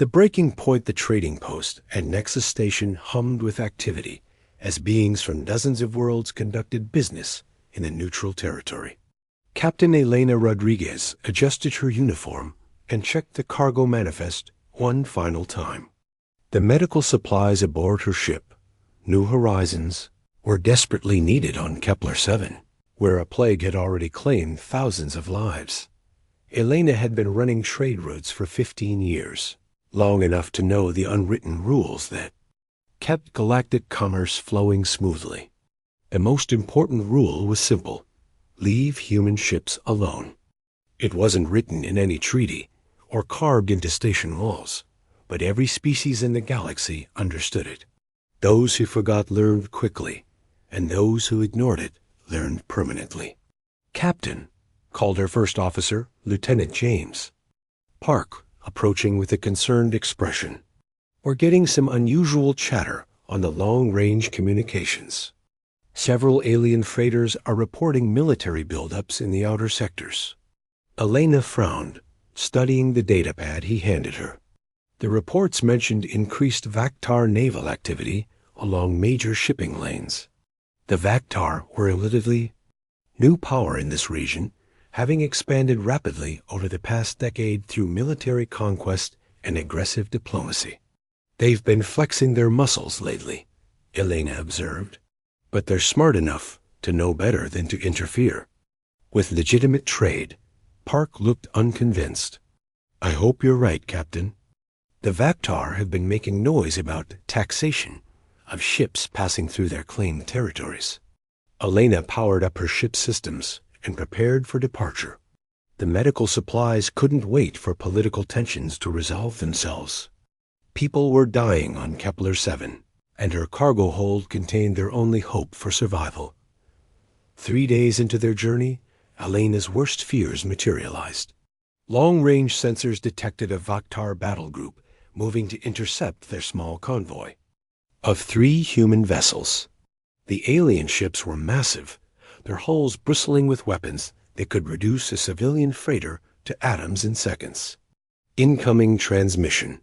The breaking point, the trading post, and Nexus Station hummed with activity as beings from dozens of worlds conducted business in the neutral territory. Captain Elena Rodriguez adjusted her uniform and checked the cargo manifest one final time. The medical supplies aboard her ship, New Horizons, were desperately needed on Kepler 7, where a plague had already claimed thousands of lives. Elena had been running trade routes for 15 years, long enough to know the unwritten rules that kept galactic commerce flowing smoothly. The most important rule was simple: leave human ships alone. It wasn't written in any treaty or carved into station walls, but every species in the galaxy understood it. Those who forgot learned quickly, and those who ignored it learned permanently. "Captain," called her first officer, Lieutenant James. Park, approaching with a concerned expression. "We're getting some unusual chatter on the long-range communications. Several alien freighters are reporting military buildups in the outer sectors." Elena frowned, studying the datapad he handed her. The reports mentioned increased Vactar naval activity along major shipping lanes. The Vactar were a relatively new power in this region, having expanded rapidly over the past decade through military conquest and aggressive diplomacy. "They've been flexing their muscles lately," Elena observed, "but they're smart enough to know better than to interfere with legitimate trade." Park looked unconvinced. "I hope you're right, Captain. The Vactar have been making noise about taxation of ships passing through their claimed territories." Elena powered up her ship's systems and prepared for departure. The medical supplies couldn't wait for political tensions to resolve themselves. People were dying on Kepler 7, and her cargo hold contained their only hope for survival. 3 days into their journey, Elena's worst fears materialized. Long-range sensors detected a Vactar battle group moving to intercept their small convoy of 3 human vessels. The alien ships were massive, their hulls bristling with weapons that could reduce a civilian freighter to atoms in seconds. "Incoming transmission,"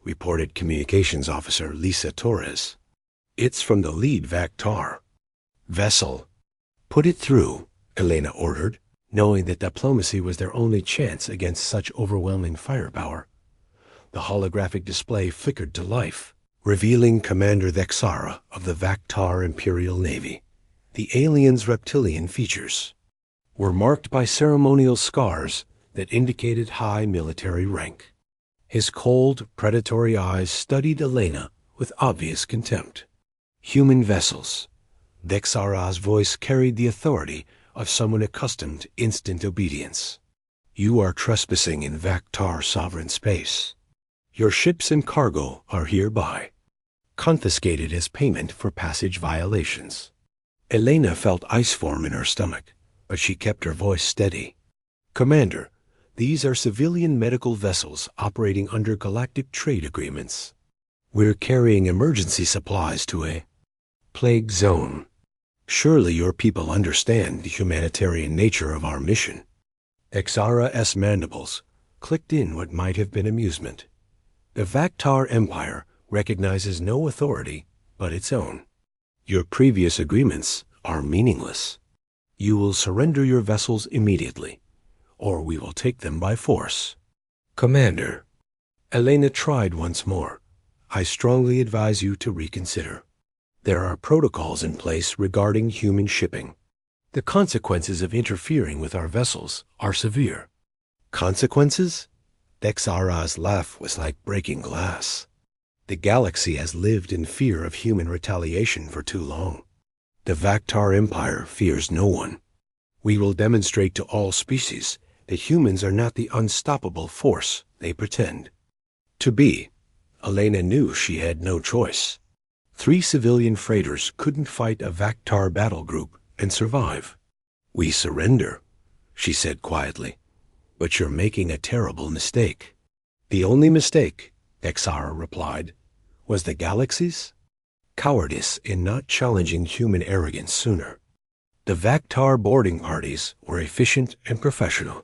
reported Communications Officer Lisa Torres. "It's from the lead Vactar vessel." "Put it through," Elena ordered, knowing that diplomacy was their only chance against such overwhelming firepower. The holographic display flickered to life, revealing Commander Thexara of the Vactar Imperial Navy. The alien's reptilian features were marked by ceremonial scars that indicated high military rank. His cold, predatory eyes studied Elena with obvious contempt. "Human vessels." Thexara's voice carried the authority of someone accustomed to instant obedience. "You are trespassing in Vactar sovereign space. Your ships and cargo are hereby confiscated as payment for passage violations." Elena felt ice form in her stomach, but she kept her voice steady. "Commander, these are civilian medical vessels operating under galactic trade agreements. We're carrying emergency supplies to a plague zone. Surely your people understand the humanitarian nature of our mission." Thexara's mandibles clicked in what might have been amusement. "The Vactar Empire recognizes no authority but its own. Your previous agreements are meaningless. You will surrender your vessels immediately, or we will take them by force." "Commander," Elena tried once more, "I strongly advise you to reconsider. There are protocols in place regarding human shipping. The consequences of interfering with our vessels are severe." "Consequences?" Thexara's laugh was like breaking glass. "The galaxy has lived in fear of human retaliation for too long. The Vactar Empire fears no one. We will demonstrate to all species that humans are not the unstoppable force they pretend to be." Elena knew she had no choice. 3 civilian freighters couldn't fight a Vactar battle group and survive. "We surrender," she said quietly, "but you're making a terrible mistake." "The only mistake," Thexara replied, "was the galaxy's cowardice in not challenging human arrogance sooner." The Vactar boarding parties were efficient and professional.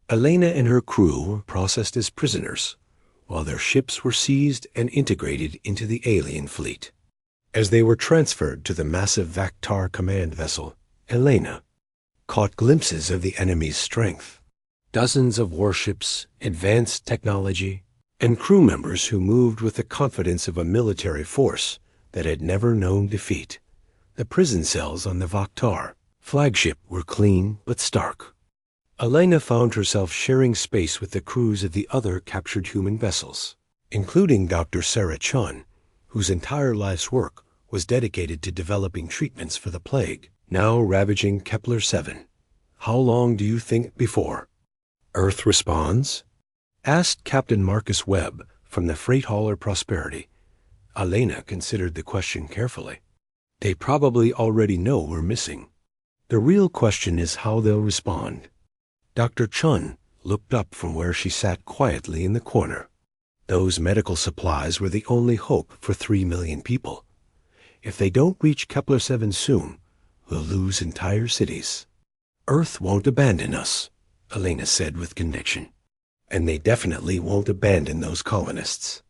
Elena and her crew were processed as prisoners, while their ships were seized and integrated into the alien fleet. As they were transferred to the massive Vaktar command vessel, Elena caught glimpses of the enemy's strength. Dozens of warships, advanced technology, and crew members who moved with the confidence of a military force that had never known defeat. The prison cells on the Vaktar flagship were clean but stark. Elena found herself sharing space with the crews of the other captured human vessels, including Dr. Sarah Chun, whose entire life's work was dedicated to developing treatments for the plague, now ravaging Kepler-7. How long do you think before Earth responds? Asked Captain Marcus Webb from the freight hauler Prosperity. Elena considered the question carefully. They probably already know we're missing. The real question is how they'll respond. Dr. Chun looked up from where she sat quietly in the corner. Those medical supplies were the only hope for 3 million people. If they don't reach Kepler-7 soon, we'll lose entire cities. Earth won't abandon us, Elena said with conviction. And they definitely won't abandon those colonists.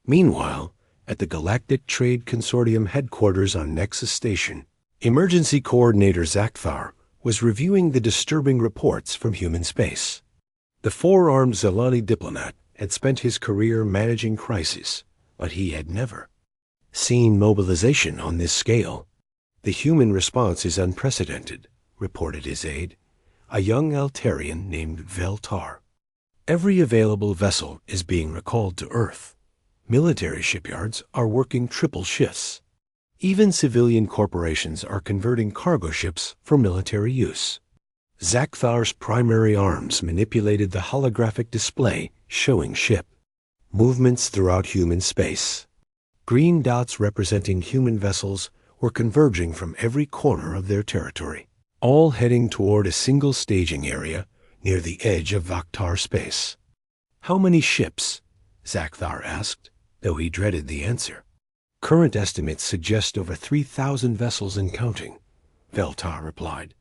Meanwhile, at the Galactic Trade Consortium headquarters on Nexus Station, Emergency Coordinator Zakthar was reviewing the disturbing reports from human space. The four-armed Zelani diplomat had spent his career managing crises, but he had never seen mobilization on this scale. The human response is unprecedented, reported his aide, a young Altarian named Veltar. Every available vessel is being recalled to Earth. Military shipyards are working triple shifts. Even civilian corporations are converting cargo ships for military use. Zakthar's primary arms manipulated the holographic display showing ship movements throughout human space. Green dots representing human vessels were converging from every corner of their territory, all heading toward a single staging area near the edge of Vaktar space. How many ships? Zakthar asked, though he dreaded the answer. Current estimates suggest over 3,000 vessels and counting, Veltar replied.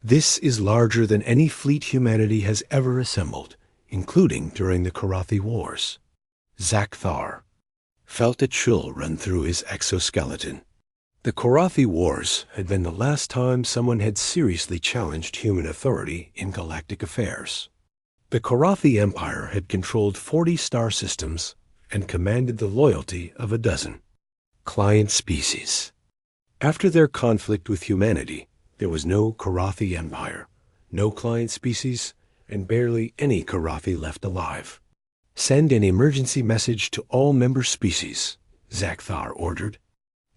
This is larger than any fleet humanity has ever assembled, including during the Karathi Wars. Zakthar felt a chill run through his exoskeleton. The Karathi Wars had been the last time someone had seriously challenged human authority in galactic affairs. The Karathi Empire had controlled 40 star systems and commanded the loyalty of a dozen client species. After their conflict with humanity, there was no Karathi Empire, no client species, and barely any Karathi left alive. Send an emergency message to all member species, Zakthar ordered.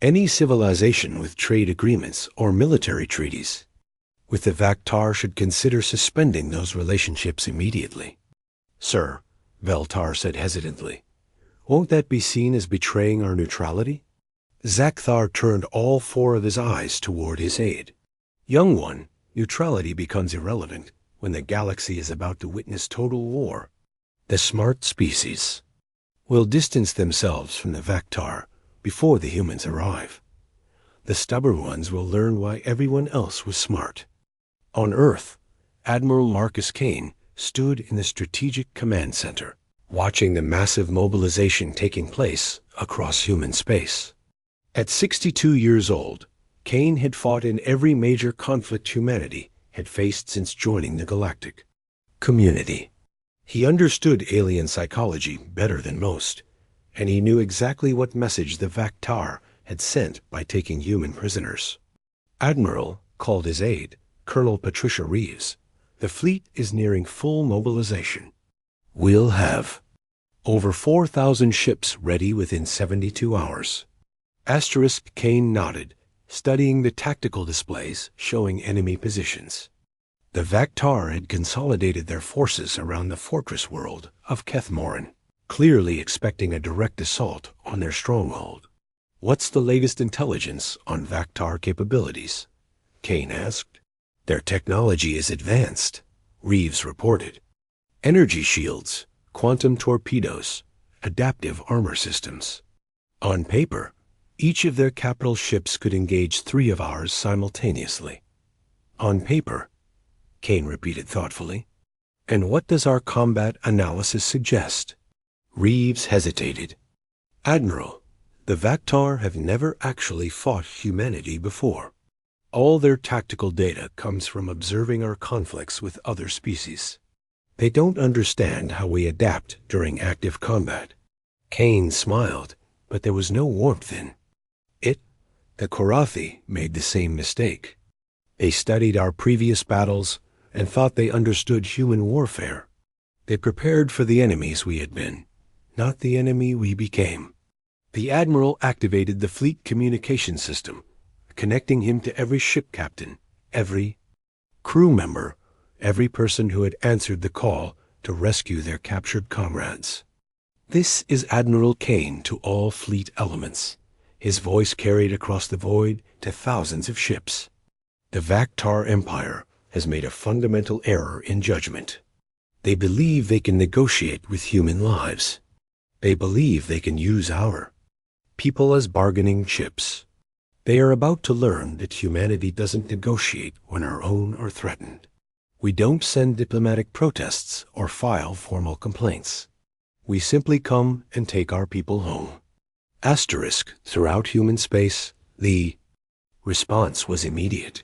Any civilization with trade agreements or military treaties with the Vaktar should consider suspending those relationships immediately. Sir, Veltar said hesitantly, won't that be seen as betraying our neutrality? Zakthar turned all four of his eyes toward his aide. Young one, neutrality becomes irrelevant when the galaxy is about to witness total war. The smart species will distance themselves from the Vaktar before the humans arrive. The stubborn ones will learn why everyone else was smart. On Earth, Admiral Marcus Kane stood in the Strategic Command Center, watching the massive mobilization taking place across human space. At 62 years old, Kane had fought in every major conflict humanity had faced since joining the Galactic community. He understood alien psychology better than most, and he knew exactly what message the Vaktar had sent by taking human prisoners. Admiral called his aide, Colonel Patricia Reeves. The fleet is nearing full mobilization. We'll have over 4,000 ships ready within 72 hours. Asterisk Kane nodded, studying the tactical displays showing enemy positions. The Vaktar had consolidated their forces around the fortress world of Kethmoran, clearly expecting a direct assault on their stronghold. What's the latest intelligence on Vaktar capabilities? Kane asked. Their technology is advanced, Reeves reported. Energy shields, quantum torpedoes, adaptive armor systems. On paper, each of their capital ships could engage 3 of ours simultaneously. On paper, Kane repeated thoughtfully. And what does our combat analysis suggest? Reeves hesitated. "Admiral, the Vaktar have never actually fought humanity before. All their tactical data comes from observing our conflicts with other species. They don't understand how we adapt during active combat." Kane smiled, but there was no warmth in it. The Korathi made the same mistake. They studied our previous battles and thought they understood human warfare. They prepared for the enemies we had been, not the enemy we became. The Admiral activated the fleet communication system, connecting him to every ship captain, every crew member, every person who had answered the call to rescue their captured comrades. "This is Admiral Kane to all fleet elements." His voice carried across the void to thousands of ships. "The Vaktar Empire has made a fundamental error in judgment. They believe they can negotiate with human lives. They believe they can use our people as bargaining chips. They are about to learn that humanity doesn't negotiate when our own are threatened. We don't send diplomatic protests or file formal complaints. We simply come and take our people home." Throughout human space, the response was immediate.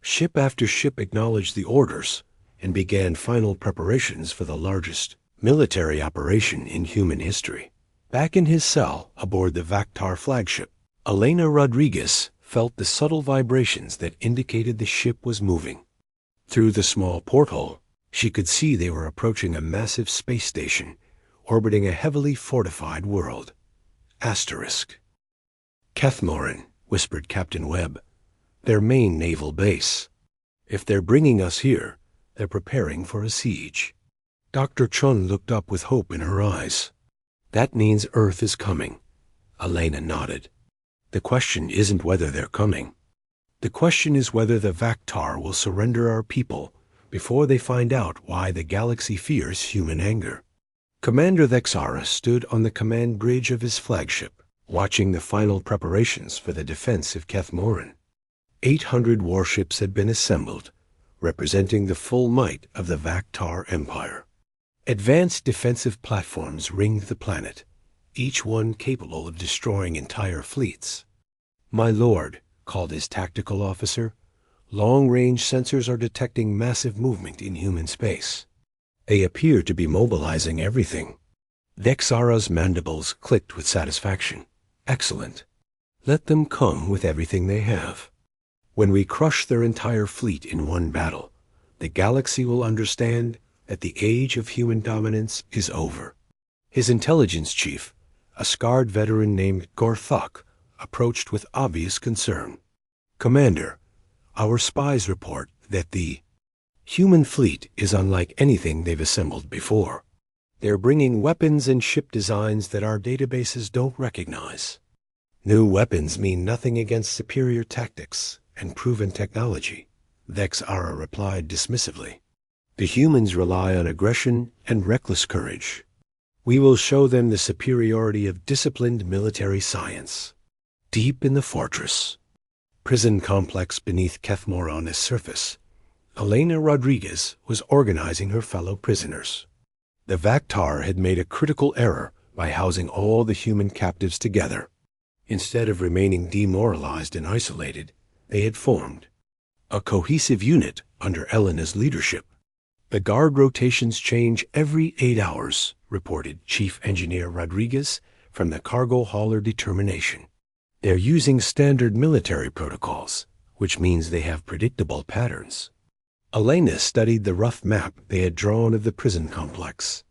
Ship after ship acknowledged the orders and began final preparations for the largest military operation in human history. Back in his cell aboard the Vaktar flagship, Elena Rodriguez felt the subtle vibrations that indicated the ship was moving. Through the small porthole, she could see they were approaching a massive space station orbiting a heavily fortified world. "Kethmorin," whispered Captain Webb, "their main naval base. If they're bringing us here, they're preparing for a siege." Dr. Chun looked up with hope in her eyes. "That means Earth is coming." Elena nodded. "The question isn't whether they're coming. The question is whether the Vaktar will surrender our people before they find out why the galaxy fears human anger." Commander Thexara stood on the command bridge of his flagship, watching the final preparations for the defense of Kethmorin. 800 warships had been assembled, representing the full might of the Vaktar Empire. Advanced defensive platforms ringed the planet, each one capable of destroying entire fleets. "My lord," called his tactical officer, "long-range sensors are detecting massive movement in human space. They appear to be mobilizing everything." Thexara's mandibles clicked with satisfaction. "Excellent. Let them come with everything they have. When we crush their entire fleet in one battle, the galaxy will understand that the age of human dominance is over." His intelligence chief, a scarred veteran named Gorthok, approached with obvious concern. "Commander, our spies report that the human fleet is unlike anything they've assembled before. They're bringing weapons and ship designs that our databases don't recognize. New weapons mean nothing against superior tactics and proven technology," Thexara replied dismissively. "The humans rely on aggression and reckless courage. We will show them the superiority of disciplined military science." Deep in the fortress, prison complex beneath Kethmorin's surface, Elena Rodriguez was organizing her fellow prisoners. The Vaktar had made a critical error by housing all the human captives together. Instead of remaining demoralized and isolated, they had formed a cohesive unit under Elena's leadership. "The guard rotations change every 8 hours, reported Chief Engineer Rodriguez from the cargo hauler Determination. "They're using standard military protocols, which means they have predictable patterns." Elena studied the rough map they had drawn of the prison complex.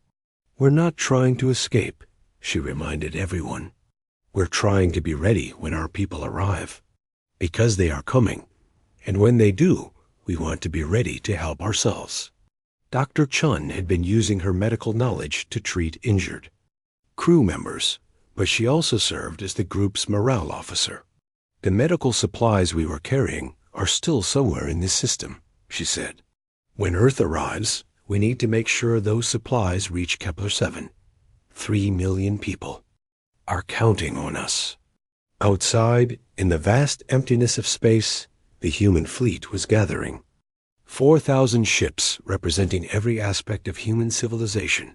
"We're not trying to escape," she reminded everyone. "We're trying to be ready when our people arrive. Because they are coming, and when they do, we want to be ready to help ourselves." Dr. Chun had been using her medical knowledge to treat injured crew members, but she also served as the group's morale officer. "The medical supplies we were carrying are still somewhere in this system," she said. "When Earth arrives, we need to make sure those supplies reach Kepler-7. 3 million people are counting on us." Outside, in the vast emptiness of space, the human fleet was gathering. 4,000 ships representing every aspect of human civilization.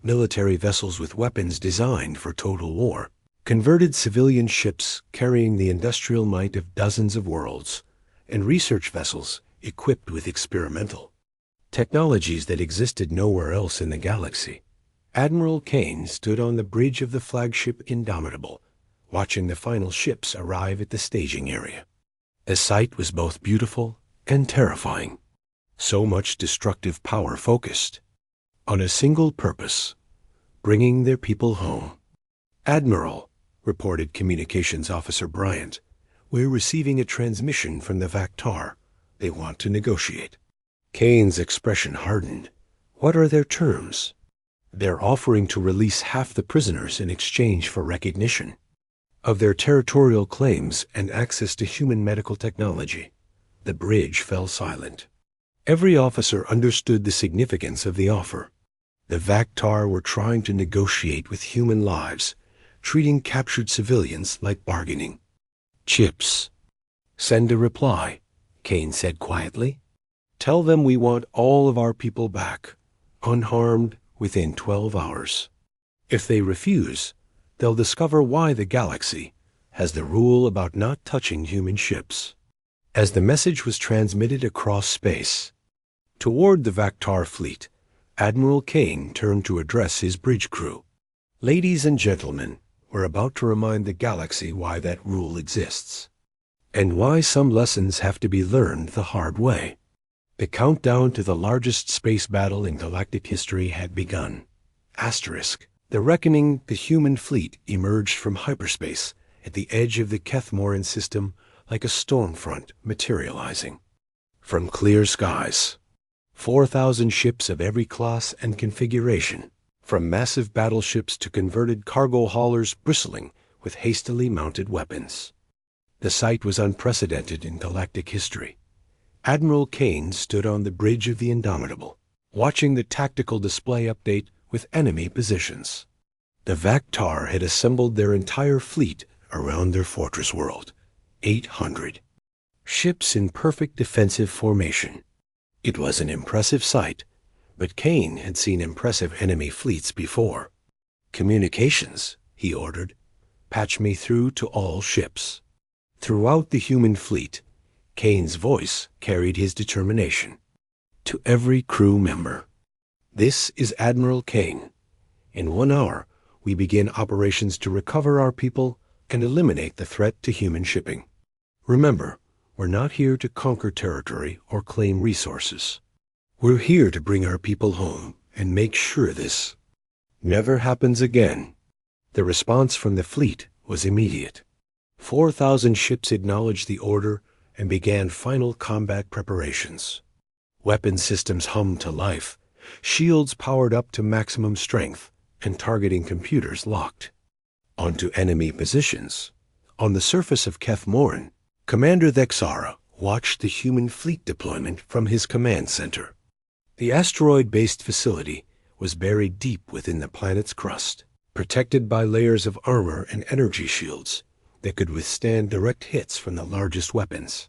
military vessels with weapons designed for total war, converted civilian ships carrying the industrial might of dozens of worlds, and research vessels equipped with experimental technologies that existed nowhere else in the galaxy. Admiral Kane stood on the bridge of the flagship Indomitable, watching the final ships arrive at the staging area. The sight was both beautiful and terrifying. So much destructive power focused on a single purpose, bringing their people home. "Admiral," reported Communications Officer Bryant, "we're receiving a transmission from the Vaktar. They want to negotiate." Kane's expression hardened. "What are their terms?" "They're offering to release half the prisoners in exchange for recognition of their territorial claims and access to human medical technology." The bridge fell silent. Every officer understood the significance of the offer. The Vaktar were trying to negotiate with human lives, treating captured civilians like bargaining chips. "Send a reply," Kane said quietly. "Tell them we want all of our people back, unharmed, within 12 hours. If they refuse, they'll discover why the galaxy has the rule about not touching human ships." As the message was transmitted across space toward the Vaktar fleet, Admiral Kane turned to address his bridge crew. "Ladies and gentlemen, we're about to remind the galaxy why that rule exists, and why some lessons have to be learned the hard way." The countdown to the largest space battle in galactic history had begun. The reckoning, the human fleet emerged from hyperspace at the edge of the Kethmoran system like a storm front materializing from clear skies. 4,000 ships of every class and configuration, from massive battleships to converted cargo haulers bristling with hastily mounted weapons. The sight was unprecedented in galactic history. Admiral Kane stood on the bridge of the Indomitable, watching the tactical display update with enemy positions. The Vaktar had assembled their entire fleet around their fortress world, 800 ships in perfect defensive formation. It was an impressive sight, but Kane had seen impressive enemy fleets before. "Communications," he ordered. "Patch me through to all ships." Throughout the human fleet, Kane's voice carried his determination. To every crew member, "This is Admiral Kane. In 1 hour, we begin operations to recover our people and eliminate the threat to human shipping. Remember, we're not here to conquer territory or claim resources. We're here to bring our people home and make sure this never happens again." The response from the fleet was immediate. 4,000 ships acknowledged the order and began final combat preparations. Weapon systems hummed to life, shields powered up to maximum strength, and targeting computers locked onto enemy positions. On the surface of Kethmoran, Commander Thexara watched the human fleet deployment from his command center. The asteroid-based facility was buried deep within the planet's crust, protected by layers of armor and energy shields that could withstand direct hits from the largest weapons.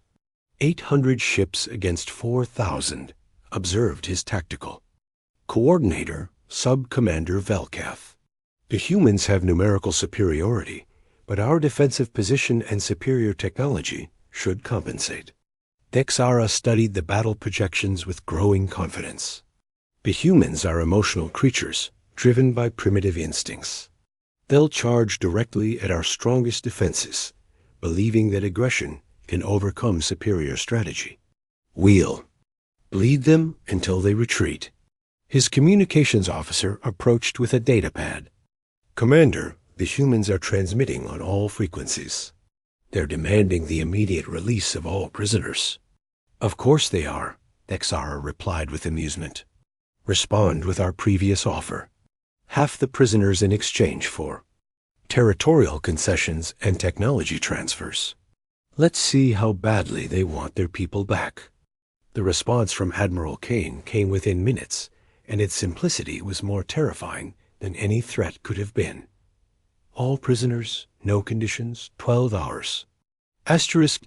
800 ships against 4,000, observed his tactical coordinator, Sub-Commander Velkath. "The humans have numerical superiority, but our defensive position and superior technology should compensate." Thexara studied the battle projections with growing confidence. "The humans are emotional creatures, driven by primitive instincts. They'll charge directly at our strongest defenses, believing that aggression can overcome superior strategy. We'll bleed them until they retreat." His communications officer approached with a data pad. "Commander, the humans are transmitting on all frequencies. They're demanding the immediate release of all prisoners." "Of course they are," Thexara replied with amusement. "Respond with our previous offer. Half the prisoners in exchange for territorial concessions and technology transfers. Let's see how badly they want their people back." The response from Admiral Kane came within minutes, and its simplicity was more terrifying than any threat could have been. "All prisoners, no conditions, 12 hours.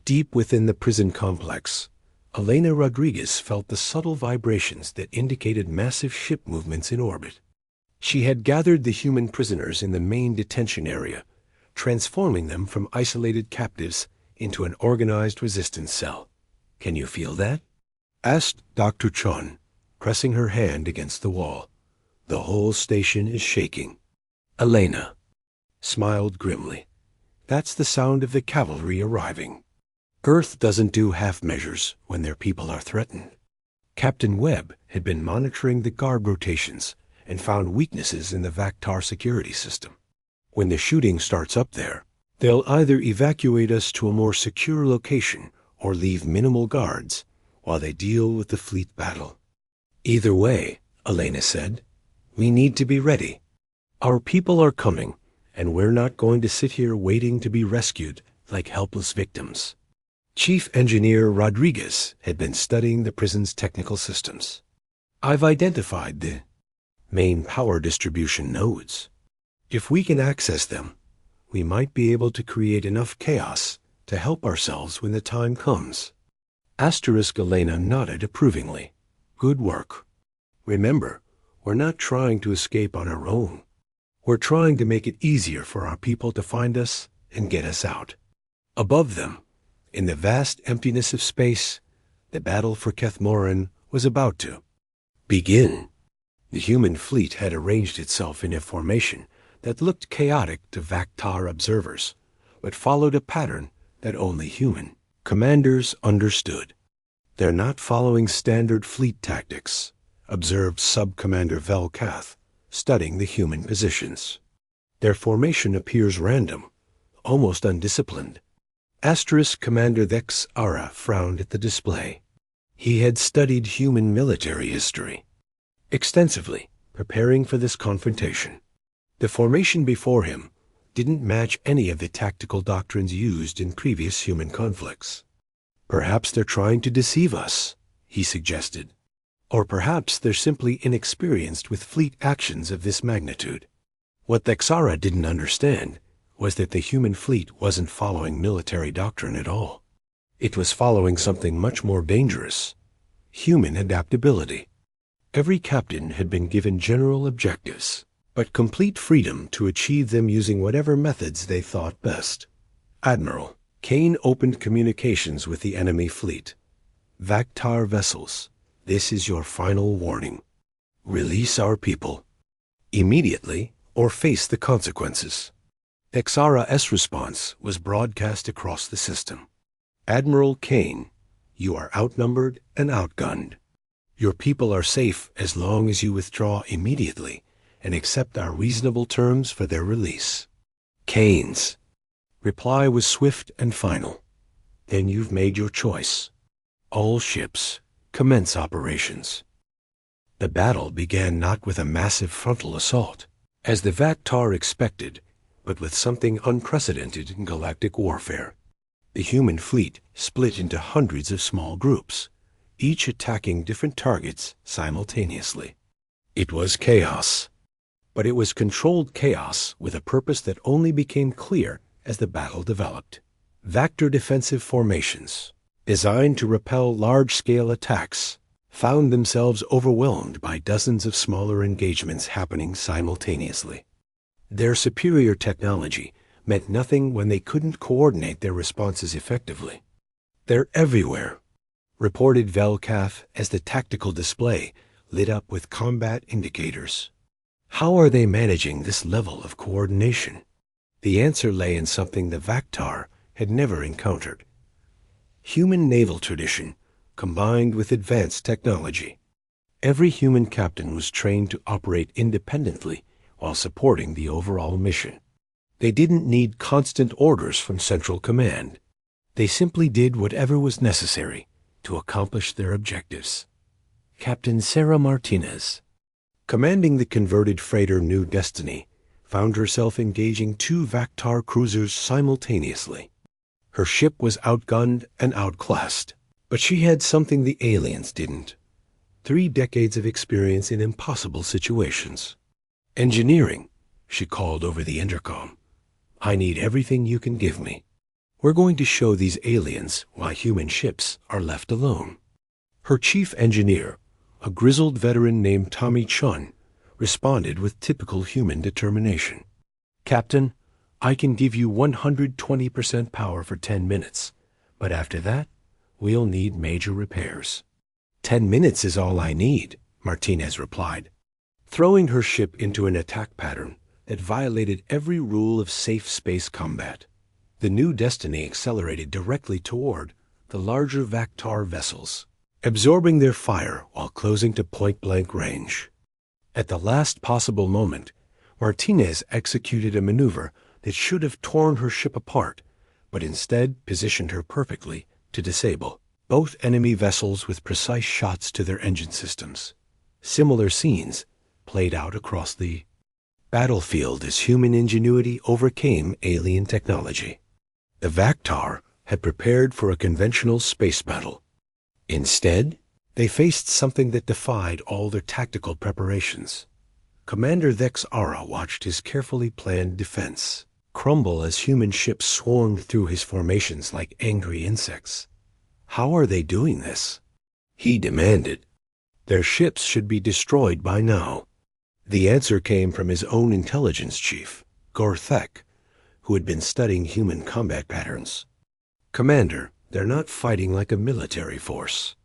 Deep within the prison complex, Elena Rodriguez felt the subtle vibrations that indicated massive ship movements in orbit. She had gathered the human prisoners in the main detention area, transforming them from isolated captives into an organized resistance cell. "Can you feel that?" asked Dr. Chun, pressing her hand against the wall. "The whole station is shaking." Elena smiled grimly. "That's the sound of the cavalry arriving. Earth doesn't do half measures when their people are threatened." Captain Webb had been monitoring the guard rotations and found weaknesses in the Vactar security system. "When the shooting starts up there, they'll either evacuate us to a more secure location or leave minimal guards while they deal with the fleet battle. Either way," Elena said, "we need to be ready. Our people are coming, and we're not going to sit here waiting to be rescued like helpless victims." Chief Engineer Rodriguez had been studying the prison's technical systems. "I've identified the main power distribution nodes. If we can access them, we might be able to create enough chaos to help ourselves when the time comes." Elena nodded approvingly. "Good work. Remember, we're not trying to escape on our own. We're trying to make it easier for our people to find us and get us out." Above them, in the vast emptiness of space, the battle for Kethmoran was about to begin. The human fleet had arranged itself in a formation that looked chaotic to Vactar observers, but followed a pattern that only human commanders understood. "They're not following standard fleet tactics," observed Sub-Commander Velkath, studying the human positions. "Their formation appears random, almost undisciplined." Commander Vex Ara frowned at the display. He had studied human military history extensively, preparing for this confrontation. The formation before him didn't match any of the tactical doctrines used in previous human conflicts. "Perhaps they're trying to deceive us," he suggested. "Or perhaps they're simply inexperienced with fleet actions of this magnitude." What Vexara didn't understand was that the human fleet wasn't following military doctrine at all. It was following something much more dangerous: human adaptability. Every captain had been given general objectives, but complete freedom to achieve them using whatever methods they thought best. Admiral Kane opened communications with the enemy fleet. "Vactar vessels, this is your final warning. Release our people immediately or face the consequences." Vexara's response was broadcast across the system. "Admiral Kane, you are outnumbered and outgunned. Your people are safe as long as you withdraw immediately and accept our reasonable terms for their release." Kane's reply was swift and final. "Then you've made your choice. All ships, commence operations." The battle began not with a massive frontal assault, as the Vactar expected, but with something unprecedented in galactic warfare. The human fleet split into hundreds of small groups, each attacking different targets simultaneously. It was chaos, but it was controlled chaos with a purpose that only became clear as the battle developed. Vector defensive formations, designed to repel large-scale attacks, found themselves overwhelmed by dozens of smaller engagements happening simultaneously. Their superior technology meant nothing when they couldn't coordinate their responses effectively. "They're everywhere," reported Velkath as the tactical display lit up with combat indicators. "How are they managing this level of coordination?" The answer lay in something the Vactar had never encountered: human naval tradition combined with advanced technology. Every human captain was trained to operate independently while supporting the overall mission. They didn't need constant orders from Central Command. They simply did whatever was necessary to accomplish their objectives. Captain Sarah Martinez, commanding the converted freighter New Destiny, found herself engaging two Vactar cruisers simultaneously. Her ship was outgunned and outclassed, but she had something the aliens didn't: 3 decades of experience in impossible situations. "Engineering," she called over the intercom. "I need everything you can give me. We're going to show these aliens why human ships are left alone." Her chief engineer, a grizzled veteran named Tommy Chun, responded with typical human determination. "Captain, I can give you 120% power for 10 minutes, but after that, we'll need major repairs." 10 minutes is all I need," Martinez replied, throwing her ship into an attack pattern that violated every rule of safe space combat. The new destiny accelerated directly toward the larger Vactar vessels, absorbing their fire while closing to point-blank range. At the last possible moment, Martinez executed a maneuver that should have torn her ship apart, but instead positioned her perfectly to disable both enemy vessels with precise shots to their engine systems. Similar scenes played out across the battlefield as human ingenuity overcame alien technology. The Vactar had prepared for a conventional space battle. Instead, they faced something that defied all their tactical preparations. Commander Vex Ara watched his carefully planned defense crumble as human ships swarmed through his formations like angry insects. "How are they doing this?" he demanded. "Their ships should be destroyed by now." The answer came from his own intelligence chief, Gorthek, who had been studying human combat patterns. "Commander, they're not fighting like a military force.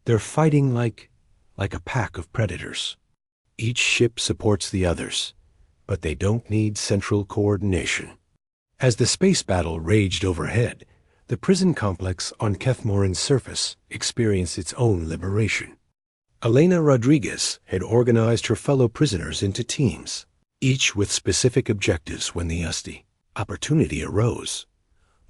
They're fighting like a pack of predators. Each ship supports the others, but they don't need central coordination." As the space battle raged overhead, the prison complex on Kethmorin's surface experienced its own liberation. Elena Rodriguez had organized her fellow prisoners into teams, each with specific objectives when the opportunity arose.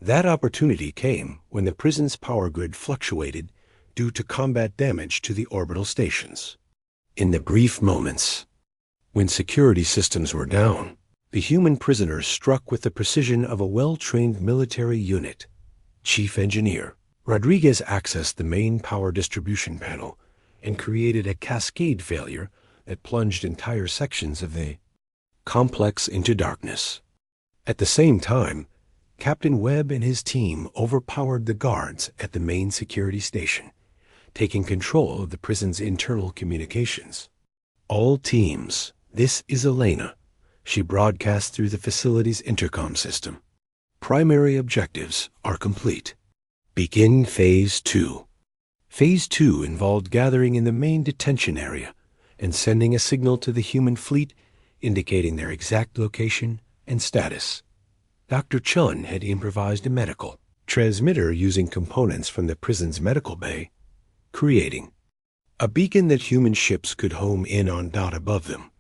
That opportunity came when the prison's power grid fluctuated due to combat damage to the orbital stations. In the brief moments when security systems were down, the human prisoners struck with the precision of a well-trained military unit. Chief Engineer Rodriguez accessed the main power distribution panel and created a cascade failure that plunged entire sections of the complex into darkness. At the same time, Captain Webb and his team overpowered the guards at the main security station, taking control of the prison's internal communications. "All teams, this is Elena," she broadcast through the facility's intercom system. "Primary objectives are complete. Begin Phase 2. Phase 2 involved gathering in the main detention area and sending a signal to the human fleet indicating their exact location and status. Dr. Chun had improvised a medical transmitter using components from the prison's medical bay, creating a beacon that human ships could home in on dot above them.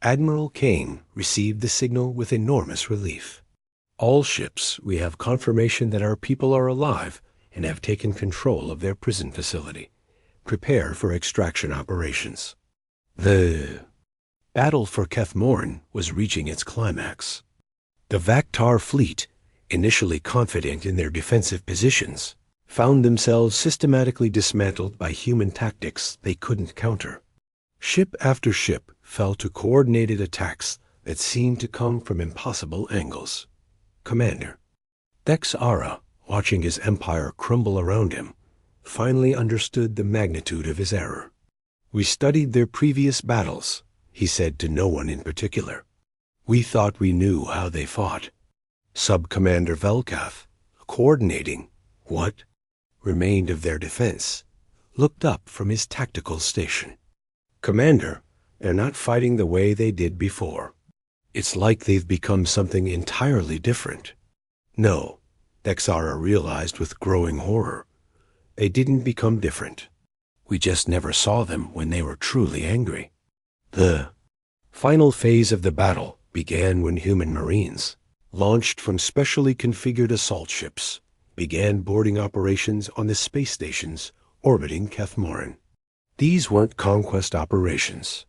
Admiral Kane received the signal with enormous relief. "All ships, we have confirmation that our people are alive and have taken control of their prison facility. Prepare for extraction operations." The battle for Kethmorin was reaching its climax. The Vactar fleet, initially confident in their defensive positions, found themselves systematically dismantled by human tactics they couldn't counter. Ship after ship fell to coordinated attacks that seemed to come from impossible angles. Commander Vex Ara, watching his empire crumble around him, finally understood the magnitude of his error. "We studied their previous battles," he said to no one in particular. "We thought we knew how they fought." Sub-Commander Velkath, coordinating what remained of their defense, looked up from his tactical station. "Commander, they're not fighting the way they did before. It's like they've become something entirely different." No, Vex Ara realized with growing horror. They didn't become different. We just never saw them when they were truly angry. The final phase of the battle began when human Marines, launched from specially configured assault ships, began boarding operations on the space stations orbiting Kethmorin. These weren't conquest operations.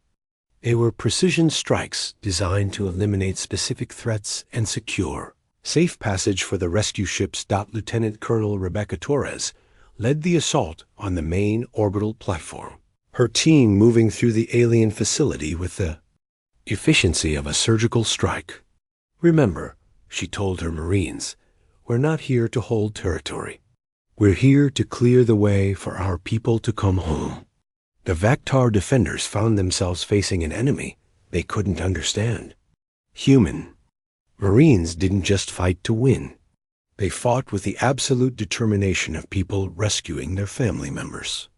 They were precision strikes designed to eliminate specific threats and secure safe passage for the rescue ships. Lieutenant Colonel Rebecca Torres led the assault on the main orbital platform, her team moving through the alien facility with the efficiency of a surgical strike. "Remember," she told her Marines, "we're not here to hold territory. We're here to clear the way for our people to come home." The Vactar defenders found themselves facing an enemy they couldn't understand. Human. Marines didn't just fight to win. They fought with the absolute determination of people rescuing their family members.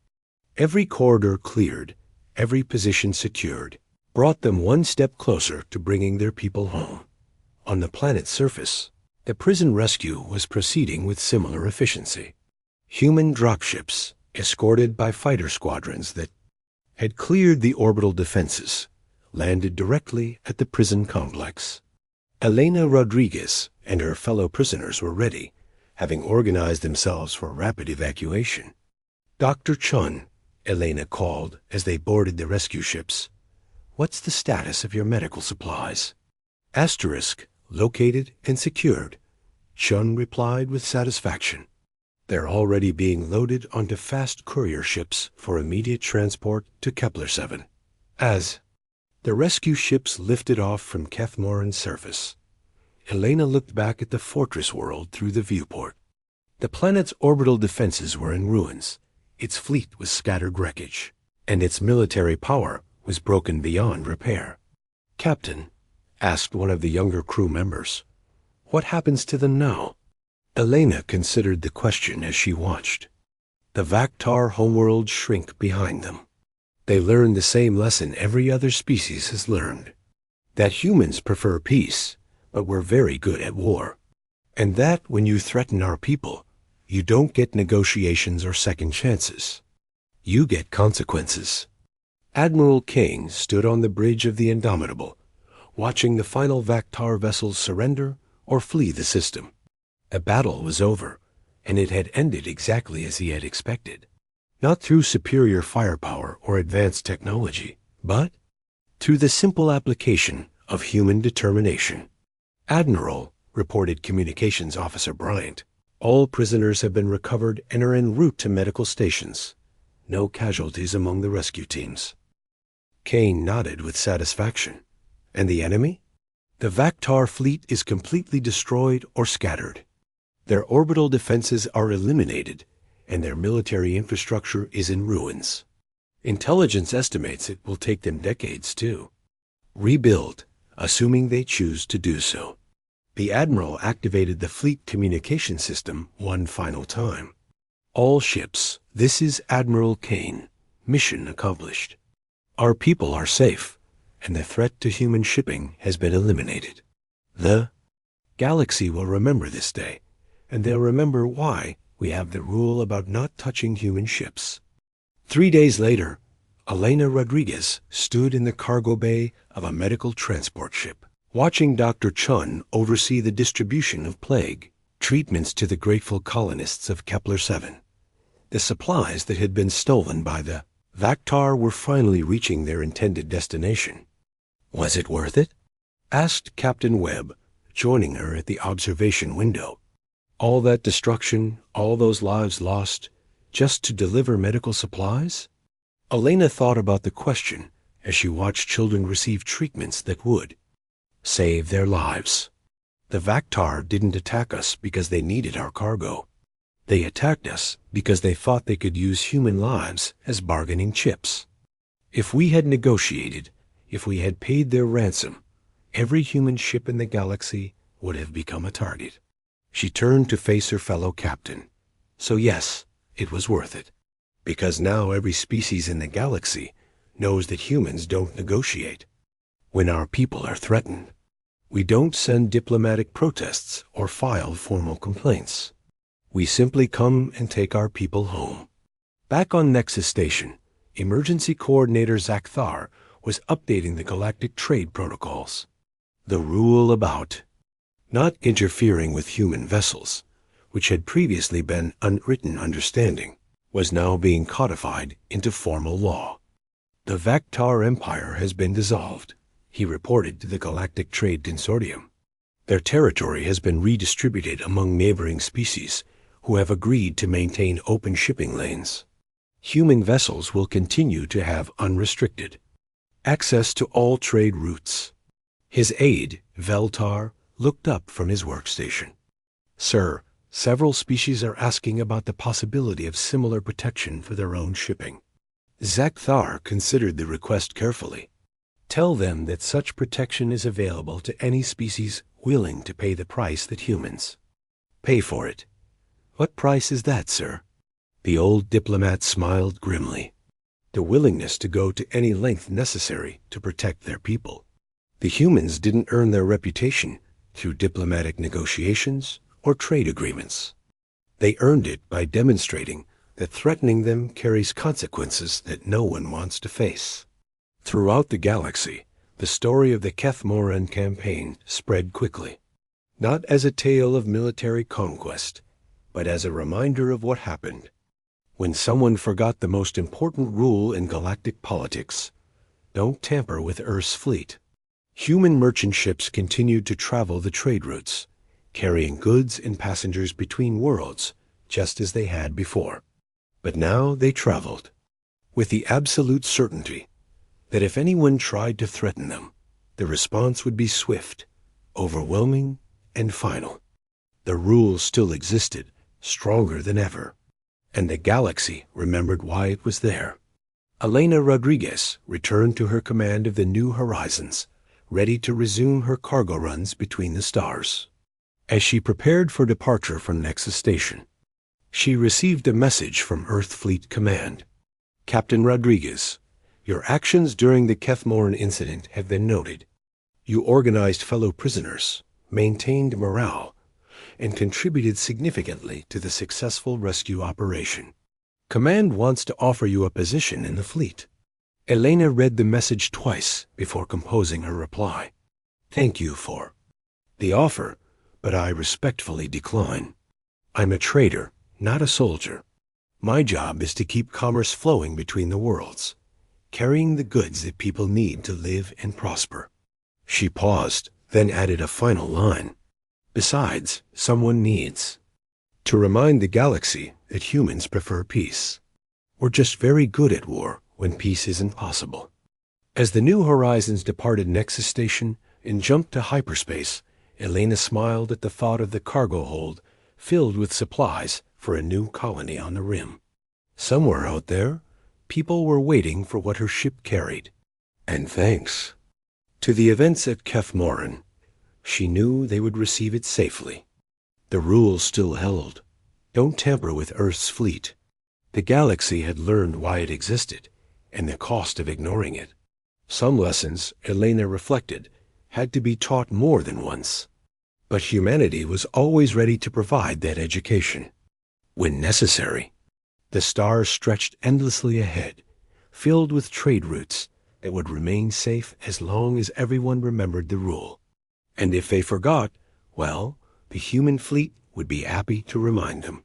Every corridor cleared, every position secured, brought them one step closer to bringing their people home. On the planet's surface, the prison rescue was proceeding with similar efficiency. Human dropships, escorted by fighter squadrons that had cleared the orbital defenses, landed directly at the prison complex. Elena Rodriguez and her fellow prisoners were ready, having organized themselves for rapid evacuation. "Dr. Chun," Elena called as they boarded the rescue ships, "what's the status of your medical supplies?" "Asterisk, located and secured," Chun replied with satisfaction. "They're already being loaded onto fast courier ships for immediate transport to Kepler-7. As the rescue ships lifted off from Kethmoran's surface, Elena looked back at the fortress world through the viewport. The planet's orbital defenses were in ruins, its fleet was scattered wreckage, and its military power was broken beyond repair. "Captain," asked one of the younger crew members, "what happens to them now?" Elena considered the question as she watched. The Vaktar homeworld shrink behind them. They learned the same lesson every other species has learned, that humans prefer peace, but we're very good at war, and that when you threaten our people, you don't get negotiations or second chances. You get consequences. Admiral Kane stood on the bridge of the Indomitable, watching the final Vaktar vessels surrender or flee the system. A battle was over, and it had ended exactly as he had expected. Not through superior firepower or advanced technology, but through the simple application of human determination. "Admiral," reported Communications Officer Bryant, "all prisoners have been recovered and are en route to medical stations. No casualties among the rescue teams." Kane nodded with satisfaction. "And the enemy?" "The Vaktar fleet is completely destroyed or scattered. Their orbital defenses are eliminated, and their military infrastructure is in ruins. Intelligence estimates it will take them decades to rebuild, assuming they choose to do so." The Admiral activated the fleet communication system one final time. "All ships, this is Admiral Kane. Mission accomplished. Our people are safe, and the threat to human shipping has been eliminated. The galaxy will remember this day, and they'll remember why we have the rule about not touching human ships." 3 days later, Elena Rodriguez stood in the cargo bay of a medical transport ship, watching Dr. Chun oversee the distribution of plague treatments to the grateful colonists of Kepler-7. The supplies that had been stolen by the Vaktar were finally reaching their intended destination. "Was it worth it?" asked Captain Webb, joining her at the observation window. "All that destruction, all those lives lost, just to deliver medical supplies?" Elena thought about the question as she watched children receive treatments that would save their lives. The Vaktar didn't attack us because they needed our cargo. They attacked us because they thought they could use human lives as bargaining chips. If we had negotiated, if we had paid their ransom, every human ship in the galaxy would have become a target. She turned to face her fellow captain. "So yes, it was worth it. Because now every species in the galaxy knows that humans don't negotiate. When our people are threatened, we don't send diplomatic protests or file formal complaints. We simply come and take our people home." Back on Nexus Station, Emergency Coordinator Zakthar was updating the galactic trade protocols. The rule about not interfering with human vessels, which had previously been unwritten understanding, was now being codified into formal law. "The Vaktar Empire has been dissolved," he reported to the Galactic Trade Consortium. "Their territory has been redistributed among neighboring species who have agreed to maintain open shipping lanes. Human vessels will continue to have unrestricted access to all trade routes." His aide, Veltar, looked up from his workstation. "Sir, several species are asking about the possibility of similar protection for their own shipping." Zakthar considered the request carefully. Tell them that such protection is available to any species willing to pay the price that humans pay for it. What price is that, sir? The old diplomat smiled grimly. The willingness to go to any length necessary to protect their people. The humans didn't earn their reputation through diplomatic negotiations or trade agreements. They earned it by demonstrating that threatening them carries consequences that no one wants to face. Throughout the galaxy, the story of the Kethmoran campaign spread quickly, not as a tale of military conquest, but as a reminder of what happened when someone forgot the most important rule in galactic politics: don't tamper with Earth's fleet. Human merchant ships continued to travel the trade routes, carrying goods and passengers between worlds, just as they had before. But now they traveled with the absolute certainty that if anyone tried to threaten them, the response would be swift, overwhelming, and final. The rule still existed, stronger than ever, and the galaxy remembered why it was there. Elena Rodriguez returned to her command of the New Horizons, ready to resume her cargo runs between the stars. As she prepared for departure from Nexus Station, she received a message from Earth Fleet Command. Captain Rodriguez, your actions during the Kethmoran incident have been noted. You organized fellow prisoners, maintained morale, and contributed significantly to the successful rescue operation. Command wants to offer you a position in the fleet. Elena read the message twice before composing her reply. Thank you for the offer, but I respectfully decline. I'm a trader, not a soldier. My job is to keep commerce flowing between the worlds, carrying the goods that people need to live and prosper. She paused, then added a final line. Besides, someone needs to remind the galaxy that humans prefer peace. We're just very good at war when peace isn't possible. As the New Horizons departed Nexus Station and jumped to hyperspace, Elena smiled at the thought of the cargo hold filled with supplies for a new colony on the rim. Somewhere out there, people were waiting for what her ship carried. And thanks to the events at Kethmoran, she knew they would receive it safely. The rules still held. Don't tamper with Earth's fleet. The galaxy had learned why it existed and the cost of ignoring it. Some lessons, Elena reflected, had to be taught more than once. But humanity was always ready to provide that education when necessary. The stars stretched endlessly ahead, filled with trade routes that would remain safe as long as everyone remembered the rule. And if they forgot, well, the human fleet would be happy to remind them.